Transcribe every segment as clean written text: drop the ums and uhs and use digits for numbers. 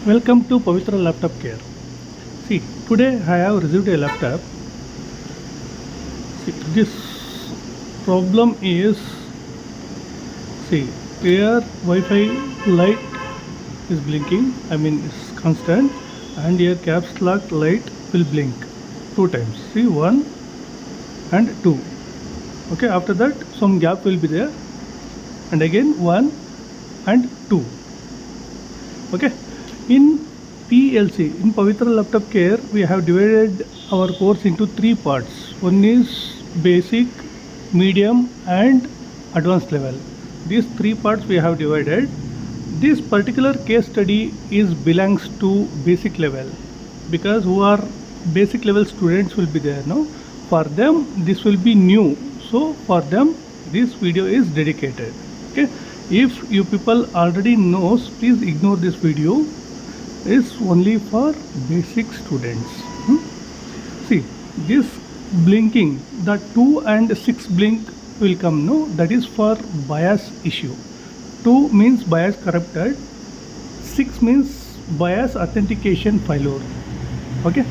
Welcome to Pavithra Laptop Care. See, today I have received a laptop. See, this problem is, see, here Wi-Fi light is blinking, it's constant, and here caps lock light will blink 2 times. See, 1 and 2. Okay, after that some gap will be there, and again 1 and 2. Okay. In PLC, in Pavithra Laptop Care, we have divided our course into 3 parts. One is basic, medium and advanced level. These 3 parts we have divided. This particular case study belongs to basic level, because who are basic level students will be there. No, for them this will be new. So for them this video is dedicated. Okay, if you people already knows, please ignore this video. Is only for basic students. See, this blinking, the 2 and 6 blink will come, no, that is for bias issue. 2 means bias corrupted, 6 means bias authentication failure. Okay,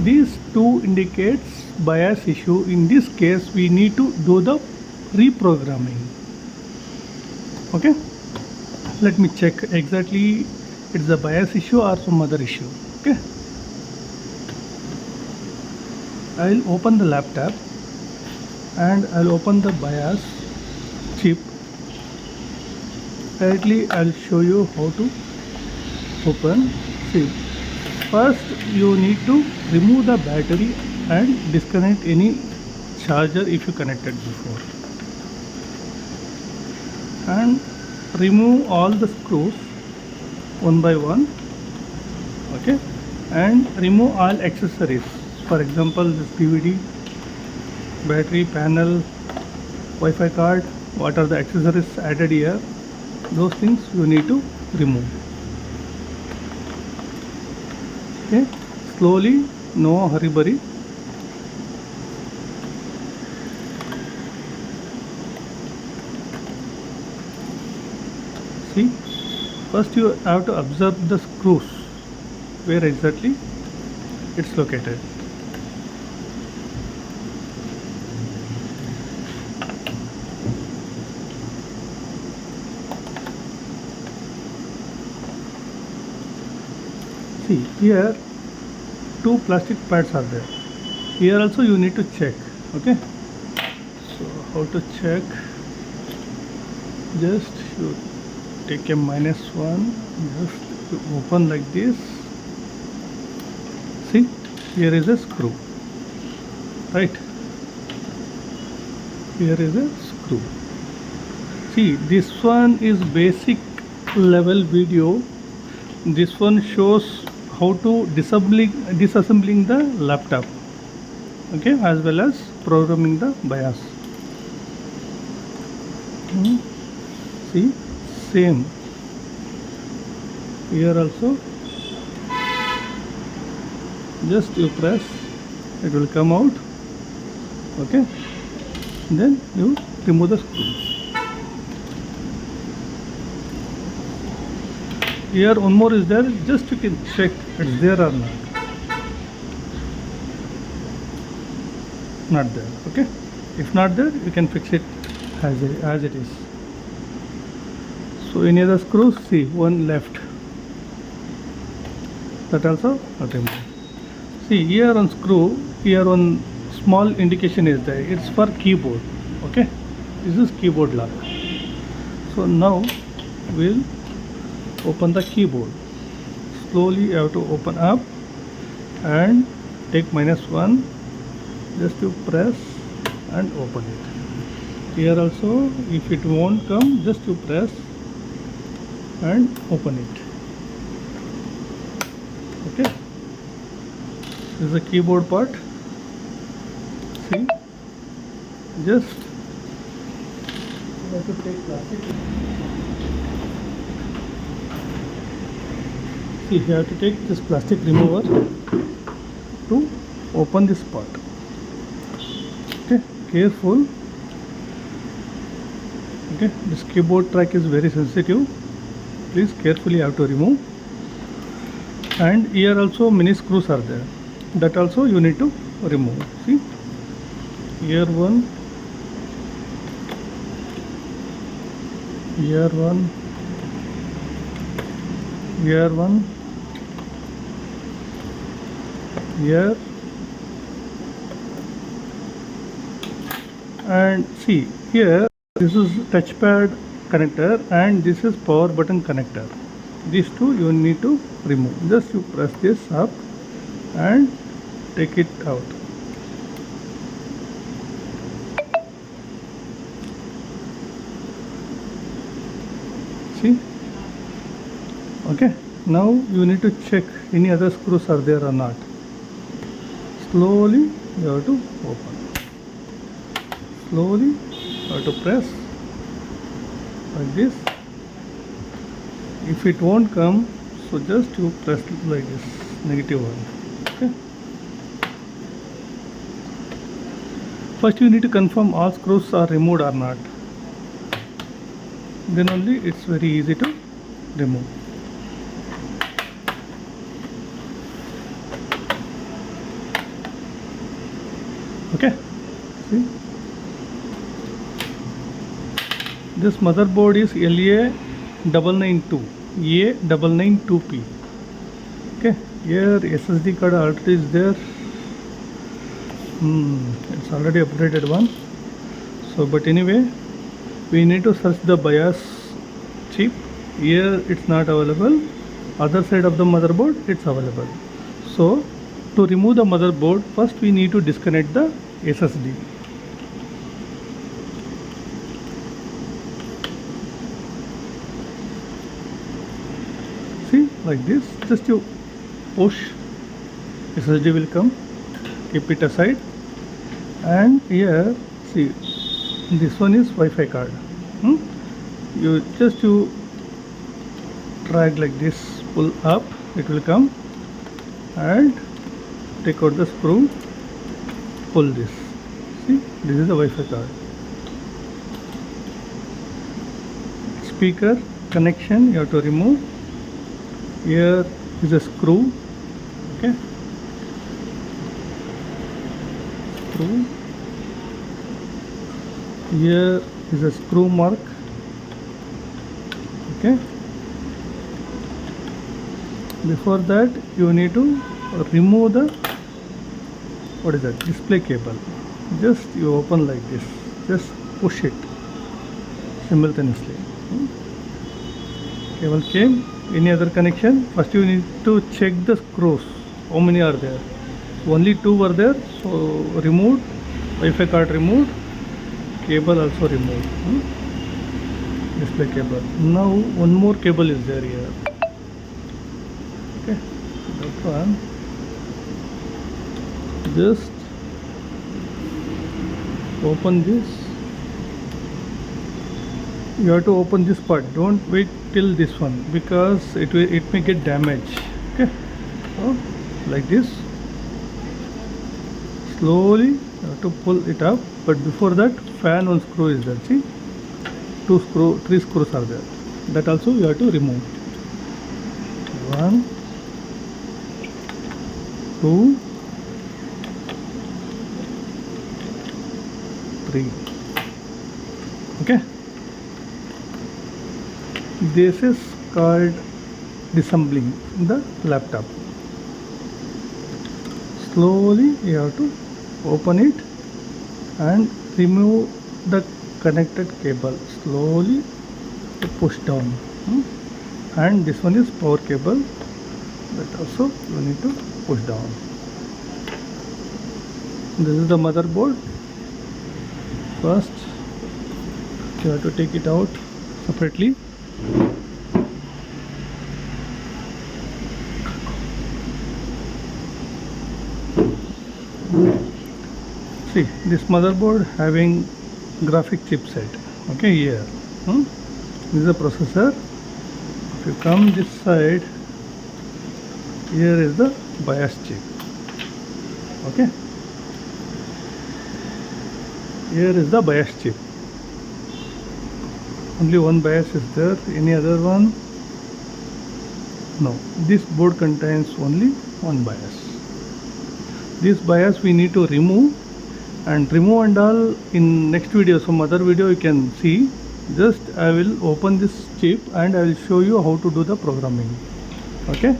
these 2 indicates bias issue. In this case we need to do the reprogramming. Okay, let me check exactly it's a bias issue or some other issue. Okay, I'll open the laptop and I'll open the BIOS chip. Directly I'll show you how to open. See, first you need to remove the battery and disconnect any charger if you connected before, and remove all the screws one by one. Okay, and remove all accessories. For example, this DVD, battery, panel, Wi-Fi card, what are the accessories added here, those things you need to remove. Okay, slowly, no hurry. See, first you have to observe the screws, where exactly it's located. See, here 2 plastic pads are there. Here also you need to check. Okay, so how to check? Just you take a -1, just to open like this. See, here is a screw, right? Here is a screw. See, this one is basic level video. This one shows how to disassembling the laptop, okay, as well as programming the BIOS. See, same here also. Just you press, it will come out. Okay, then you remove the screw. Here one more is there, just you can check it's there or not there. Okay, if not there, you can fix it as it is. So any other screws, see, one left, that also not removed. See, here on screw, here one small indication is there, it's for keyboard. Okay, this is keyboard lock. So now we'll open the keyboard. Slowly you have to open up and take -1, just to press and open it. Here also, if it won't come, just to press and open it. Okay, this is the keyboard part. See, just you have to take plastic. See, you have to take this plastic remover to open this part. Okay, careful. Okay, this keyboard track is very sensitive. Please carefully have to remove. And here also many screws are there. That also you need to remove. See, here one, here one, here one, here, and see here this is touchpad connector and this is power button connector. These two you need to remove. Just you press this up and take it out. See, okay, now you need to check any other screws are there or not. Slowly you have to open. Slowly you have to press like this. If it won't come, so just you press like this, negative one. Okay. First you need to confirm all screws are removed or not. Then only it's very easy to remove. Okay, see, this motherboard is LA992A992P. Okay, here SSD card already is there. It's already upgraded one. So but anyway, we need to search the BIOS chip. Here it's not available. Other side of the motherboard it's available. So to remove the motherboard, first we need to disconnect the SSD. See, like this, just you push, SSD will come, keep it aside, and here see, this one is Wi-Fi card. You drag like this, pull up, it will come, and take out the screw, pull this. See, this is the Wi-Fi card. Speaker connection you have to remove. Here is a screw. Okay, screw. Here is a screw mark. Okay, before that you need to remove the display cable. Just you open like this, just push it simultaneously. Cable came. Any other connection? First you need to check the screws, how many are there. Only 2 were there, so removed. Wi-Fi card removed, cable also removed. Display cable. Now one more cable is there here. Okay, that one. Just open this. You have to open this part. Don't wait till this one because it may get damaged. Okay, so like this. Slowly you have to pull it up. But before that, fan one screw is there. See, 3 screws are there. That also you have to remove. 1, 2, 3. Okay, this is called disassembling the laptop. Slowly you have to open it and remove the connected cable. Slowly to push down. And this one is power cable, that also you need to push down. This is the motherboard. First you have to take it out separately. See, this motherboard having graphic chipset. Okay, here this is the processor. If you come this side, here is the BIOS chip. Okay, here is the bias chip. Only one bias is there. Any other one? No. This board contains only one bias. This bias we need to remove, and all in next video, some other video you can see. Just I will open this chip and I will show you how to do the programming. Okay,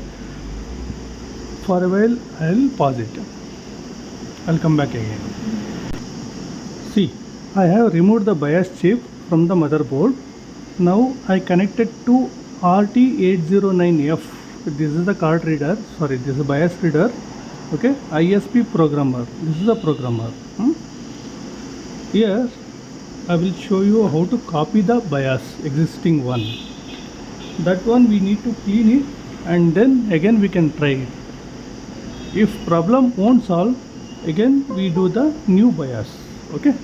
for a while I will pause it. I'll come back again. See, I have removed the bias chip from the motherboard. Now I connected to RT809F. This is the card reader, sorry, this is a bias reader. Okay, ISP programmer. This is a programmer. Here I will show you how to copy the bias, existing one. That one we need to clean it, and then again we can try it. If problem won't solve, again we do the new bias. Okay,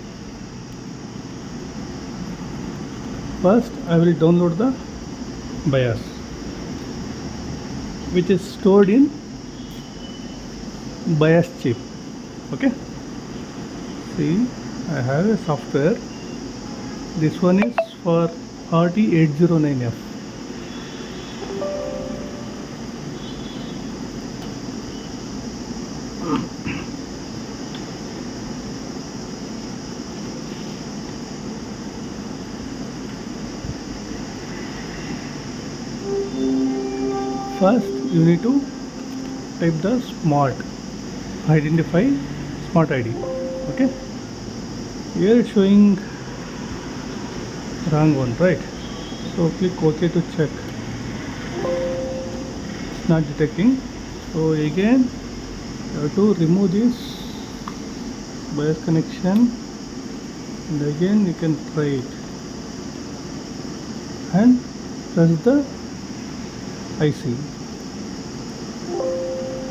first I will download the bias, which is stored in bias chip. Okay, see, I have a software. This one is for RT809F. First you need to type the smart, identify smart ID. Okay, here it's showing wrong one, right? So click OK to check. It's not detecting. So again you have to remove this bias connection, and again you can try it and press the IC.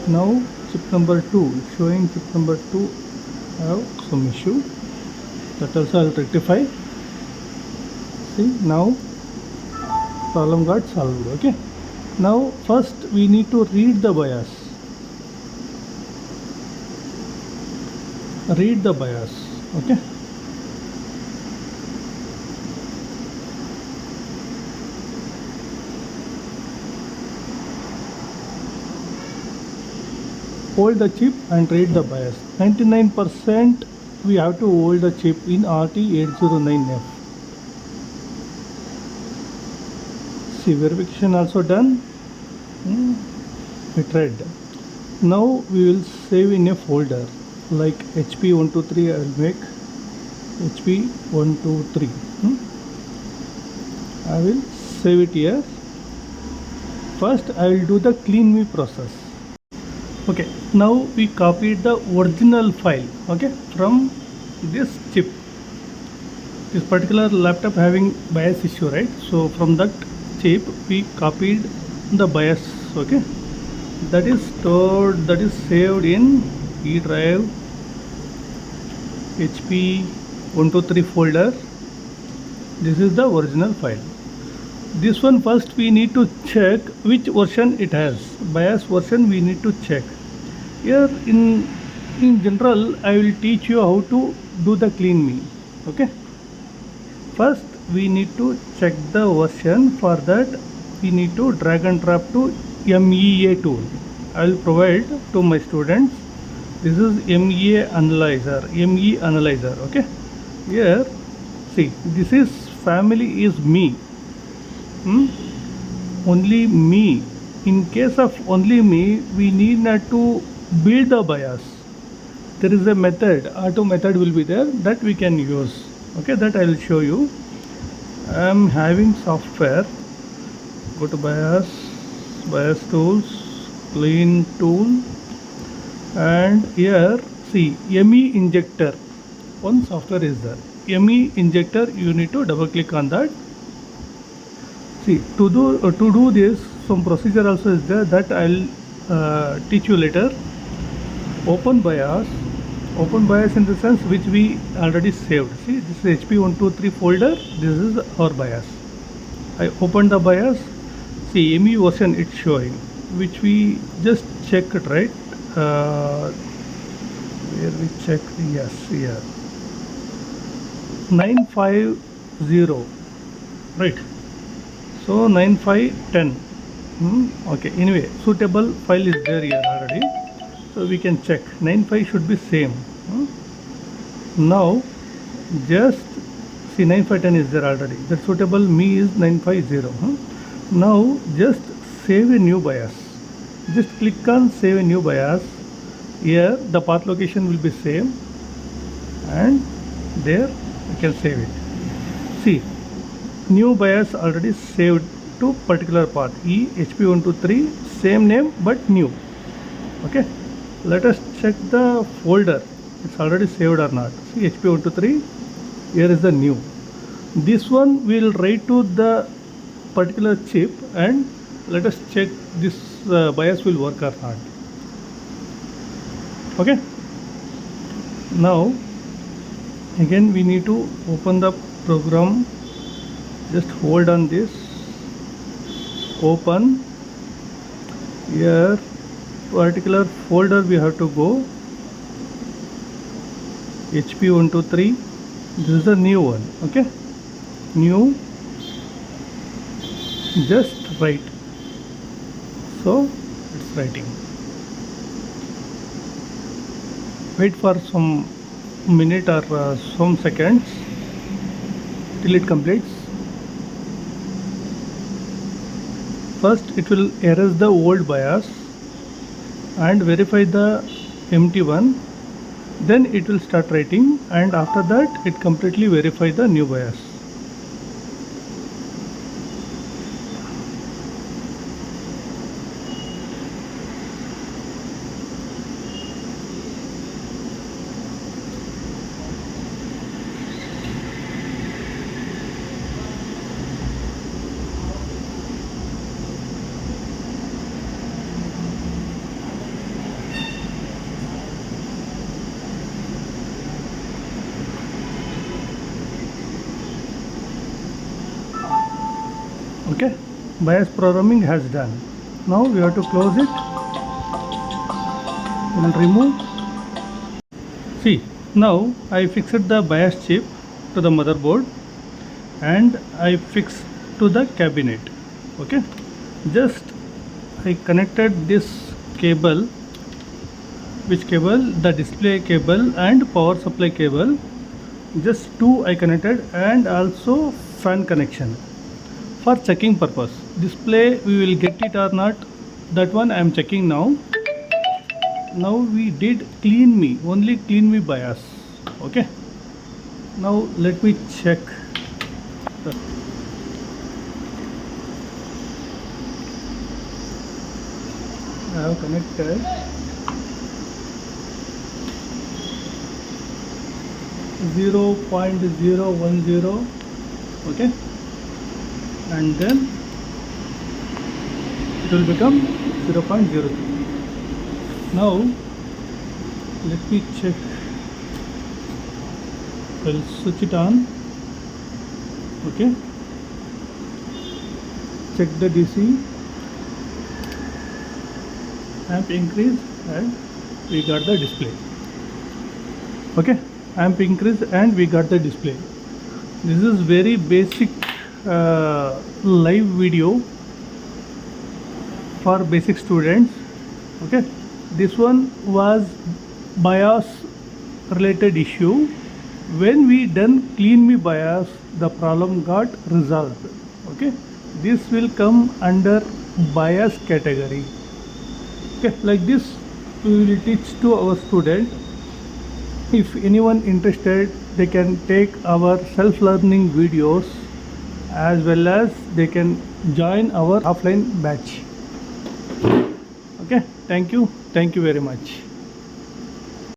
Now chip number 2, showing chip number 2 have some issue. That also I will rectify. See, now problem got solved. Okay, now first we need to read the bias. Read the bias. Okay, hold the chip and read the bias. 99% we have to hold the chip in RT809F. See, verification also done. It read. Now we will save in a folder like HP123. I will make HP123. I will save it here. First I will do the clean me process. Okay, now we copied the original file, okay, from this chip. This particular laptop having bias issue, right? So from that chip we copied the bias. Okay, that is stored, that is saved in E drive HP123 folder. This is the original file. This one first we need to check which version it has. Bias version we need to check. Here in general I will teach you how to do the clean me. Okay, first we need to check the version. For that we need to drag and drop to MEA tool. I will provide to my students. This is ME analyzer. Okay, here see, this is family is me. Only me. In case of only me, we need not to build the bias. There is a method, auto method will be there, that we can use. Okay, that I will show you. I am having software. Go to bias tools, clean tool, and here see ME injector. One software is there. ME injector, you need to double click on that. See, to do this, some procedure also is there, that I'll teach you later. Open bias in the sense which we already saved. See, this is HP123 folder. This is our bias. I opened the bias. See, ME version it's showing, which we just checked, right? where we check, yes, here 950, right? So 9510. Okay, anyway, suitable file is there here already, so we can check 95 should be same. Now just see 9510 is there already, that suitable me is 950. Now just save a new bias, just click on save a new bias. Here the path location will be same, and there you can save it. See, new bias already saved to particular path E HP123, same name but new. Okay, let us check the folder, it's already saved or not. See, HP123, here is the new. This one will write to the particular chip, and let us check this bias will work or not. Okay, now again we need to open the program. Just hold on this, open. Here particular folder we have to go, HP123, this is the new one. Okay, new, just write. So it's writing. Wait for some minute or some seconds till it completes. First it will erase the old bias and verify the empty one, then it will start writing, and after that it completely verify the new bias. Okay, bias programming has done. Now we have to close it. We will remove. See, now I fixed the bias chip to the motherboard and I fixed to the cabinet. Okay, just I connected this cable. Which cable? The display cable and power supply cable. Just two I connected, and also fan connection for checking purpose. Display we will get it or not, that one I am checking now. Now we did clean me, only clean me bias. Okay, now let me check. I have connected. .010, okay, and then it will become 0.03. Now let me check. I'll switch it on. Okay, check the DC, amp increase, and we got the display. Okay, amp increase and we got the display. This is very basic live video for basic students. Okay, this one was bias related issue. When we done clean me bias, the problem got resolved. Okay, this will come under bias category. Okay, like this we will teach to our student. If anyone interested, they can take our self-learning videos, as well as they can join our offline batch. Okay, thank you very much.